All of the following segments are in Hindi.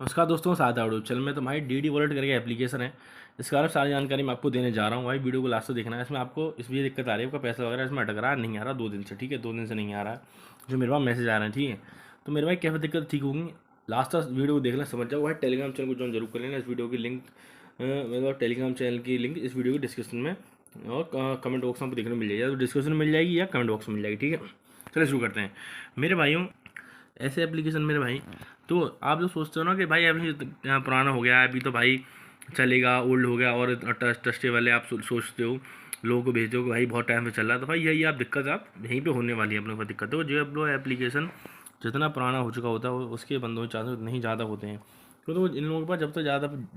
नमस्कार दोस्तों, साथ आउट चैनल में तो भाई डीडी वॉलेट करके एप्लीकेशन है। इस कारण सारी जानकारी मैं आपको देने जा रहा हूँ। भाई वीडियो को लास्ट तक देखना है। इसमें आपको इस भी दिक्कत आ रही है, आपका पैसा वगैरह इसमें अटक रहा है, नहीं आ रहा 2 दिन से। ठीक है, 2 दिन से नहीं आ रहा है, जो मेरे पास मैसेज आ रहे हैं। ठीक है, तो मेरे भाई कैसे दिक्कत ठीक होगी, लास्ट तक वीडियो को देखना, समझ जाओ। भाई टेलीग्राम चैनल को ज्वाइन जरूर कर लेना। इस वीडियो की लिंक मेरे टेलीग्राम चैनल की लिंक इस वीडियो की डिस्क्रिप्शन में और कमेंट बॉक्स में आपको देखने को मिल जाएगी, तो डिस्क्रिप्शन में मिल जाएगी या कमेंट बॉक्स में मिल जाएगी। ठीक है, चलिए शुरू करते हैं मेरे भाइयों। ऐसे एप्लीकेशन मेरे भाई, तो आप जो सोचते हो ना कि भाई अभी पुराना हो गया है, अभी तो भाई चलेगा, ओल्ड हो गया और ट्रस्टेबल है, आप सोचते हो, लोगों को भेजते हो कि भाई बहुत टाइम से चल रहा है, तो भाई यही आप दिक्कत आप यहीं पे होने वाली है। अपने पास दिक्कत है, जो अब लोग एप्लीकेशन जितना पुराना हो चुका होता है उसके बंदों के चांसेस नहीं ज़्यादा होते हैं, क्योंकि इन लोगों के पास जब तक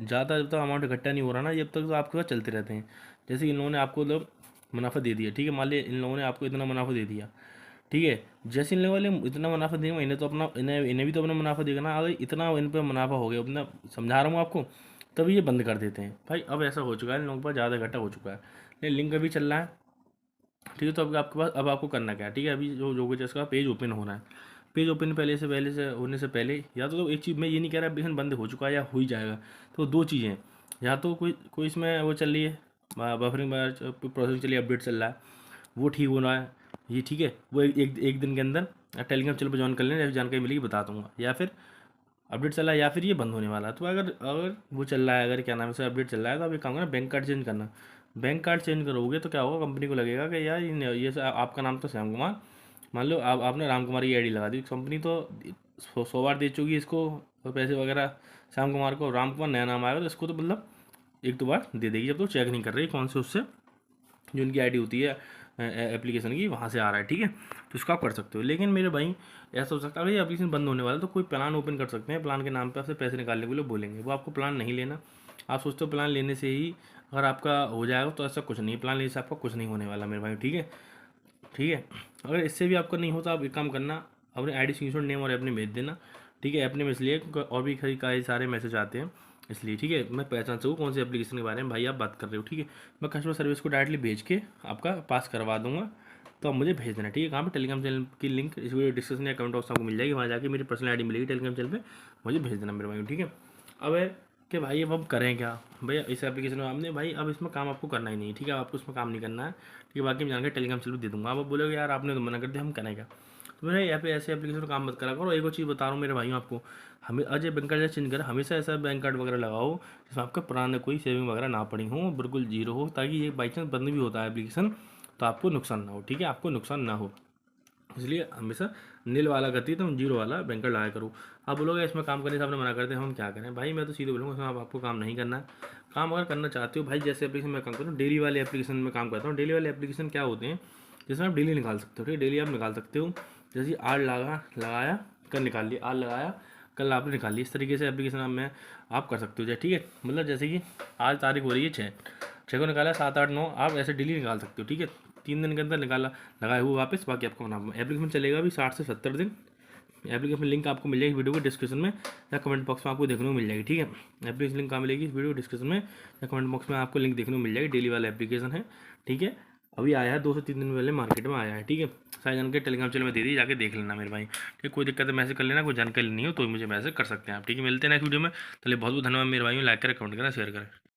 जब तक अमाउंट इकट्ठा नहीं हो रहा ना, जब तक तो आपके पास चलते रहते हैं। जैसे इन लोगों ने आपको मतलब मुनाफा दे दिया, ठीक है, मान लिया इन लोगों ने आपको इतना मुनाफा दे दिया, ठीक है, जैसे इन लोगों वाले इतना मुनाफा देंगे, इन्हें तो अपना इन्हें भी तो अपना मुनाफा देगा ना। अगर इतना इन पर मुनाफा हो गया, उतना समझा रहा हूँ आपको, तभी ये बंद कर देते हैं। भाई अब ऐसा हो चुका है, इन लोगों के पास ज़्यादा घाटा हो चुका है, लेकिन लिंक अभी चल रहा है। ठीक है, तो अब आपके पास, अब आपको करना क्या है, ठीक है, अभी जो जो कुछ है इसका पेज ओपन होना है। पेज ओपन पहले से होने से पहले या तो एक चीज़, मैं ये नहीं कह रहा एप्लीकेशन बंद हो चुका है या हो ही जाएगा, तो दो चीज़ें हैं। या तो कोई कोई इसमें वो चल रही है, बफरिंग प्रोसेसिंग चल रही है, अपडेट चल रहा है, वो ठीक होना है ये, ठीक है, वो एक दिन के अंदर टेलीग्राम चैनल पर ज्वाइन कर लेना, जैसे जानकारी मिलेगी बता दूंगा। या फिर अपडेट चल रहा है या फिर ये बंद होने वाला है, तो अगर अगर वो चल रहा है, अगर क्या नाम है, सर अपडेट चल रहा है, तो आप एक काम करना, बैंक कार्ड चेंज करना। बैंक कार्ड चेंज करोगे तो क्या होगा, कंपनी को लगेगा कि यार ये आपका नाम तो श्याम कुमार, मान लो आपने राम कुमार की आईडी लगा दी, कंपनी तो 100 बार दे चुकी इसको पैसे वगैरह श्याम कुमार को, राम कुमार नया नाम आएगा तो इसको तो मतलब 1-2 बार दे देगी, जब तो चेक नहीं कर रही कौन से उससे जो उनकी आईडी होती है एप्लीकेशन की, वहाँ से आ रहा है। ठीक है, तो इसको आप कर सकते हो। लेकिन मेरे भाई ऐसा हो सकता है, अगर ये एप्लीकेशन बंद होने वाला है तो कोई प्लान ओपन कर सकते हैं, प्लान के नाम पे आपसे पैसे निकालने के लिए बोलेंगे, वो आपको प्लान नहीं लेना। आप सोचते हो प्लान लेने से ही अगर आपका हो जाएगा, तो ऐसा कुछ नहीं, प्लान लेने से आपका कुछ नहीं होने वाला मेरे भाई। ठीक है, ठीक है, अगर इससे भी आपका नहीं होता, आप एक काम करना, अपने आईडी स्क्रीनशॉट नेम और अपने भेज देना। ठीक है, अपने में इसलिए क्योंकि और भी कई सारे मैसेज आते हैं, इसलिए। ठीक है, मैं पहचान सकूँ कौन सी एप्लीकेशन के बारे में भाई आप बात कर रहे हो। ठीक है, मैं कस्टमर सर्विस को डायरेक्टली भेज के आपका पास करवा दूंगा, तो आप मुझे भेज देना। ठीक है, कहाँ पे, टेलीग्राम चैनल की लिंक इस वीडियो डिस्क्रिप्शन या कमेंट बॉक्स में आपको मिल जाएगी, वहाँ जाके मेरी पर्सनल आईडी मिलेगी टेलीग्राम चैनल पे, मुझे भेज देना मेरे भाई। ठीक है, अब है कि भाई अब करें क्या भैया इस एप्लीकेशन में, आपने भाई अब इसमें काम आपको करना ही नहीं। ठीक है, आपको इसमें काम नहीं करना है। ठीक है, बाकी मैं जानकर टेलीग्राम चैनल दे दूँगा। आप बोलोगे यार आपने तो मना कर दिया, हम करें क्या, तो मेरे यहाँ पे ऐसे एप्लीकेशन काम मत करा करो। एक और चीज़ बता रहा हूँ मेरे भाइयों आपको, हमें अजय बैंक कार्ड चेंज कर, हमेशा ऐसा बैंक कार्ड वगैरह लगाओ जिसमें आपका पुराना कोई सेविंग वगैरह ना पड़ी हो, बिल्कुल जीरो हो, ताकि ये बाई चांस बंद भी होता है एप्लीकेशन तो आपको नुकसान ना हो। ठीक है, आपको नुकसान ना हो, इसलिए हमेशा नील वाला करती है तो जीरो वाला बैंक कार्ड लगाया करो। आप बोलोगे इसमें काम करने से आपने मना करते हैं, हम क्या करें भाई, मैं तो सीधे बोलूँगा इसमें आपको काम नहीं करना है। काम अगर करना चाहते हो भाई, जैसे एप्लीकेशन में काम करूँ, डेली वाले एप्लीकेशन में काम करता हूँ। डेली वाले एप्लीकेशन क्या होते हैं, जिसमें आप डेली निकाल सकते हो। ठीक है, डेली आप निकाल सकते हो, जैसे आज लगाया कल निकाल लिया, आज लगाया कल आपने निकाल लिया, इस तरीके से एप्लीकेशन आप कर सकते हो। ठीक है, मतलब जैसे कि आज तारीख हो रही है 6 को निकाला, 7, 8, 9 आप ऐसे डेली निकाल सकते हो। ठीक है, 3 दिन के अंदर निकाला, लगाए हुए वापस, बाकी आपको बनाना। एप्लीकेशन चलेगा भी 60 से 70 दिन। एप्लीकेशन लिंक आपको मिल जाएगी वीडियो के डिस्क्रिप्शन में या कमेंट बॉक्स में आपको देखने को मिल जाएगी। ठीक है, एप्लीकेशन लिंक कहाँ मिलेगी, वीडियो डिस्क्रिप्शन में या कमेंट बॉक्स में आपको लिंक देखने को मिल जाएगी। डेली वाला एप्लीकेशन है। ठीक है, अभी आया है 2 से 3 दिन पहले मार्केट में आया है। ठीक है, सारी जानकारी टेलीग्राम चैनल में दे दी, जाके देख लेना मेरे भाई। ठीक है, कोई दिक्कत है मैसेज कर लेना, कोई जानकारी नहीं हो तो मुझे मैसेज कर सकते हैं आप। ठीक है, मिलते हैं नेक्स्ट वीडियो में। चलिए बहुत बहुत धन्यवाद मेरे भाई, लाइक करें, कमेंट करें, शेयर करें।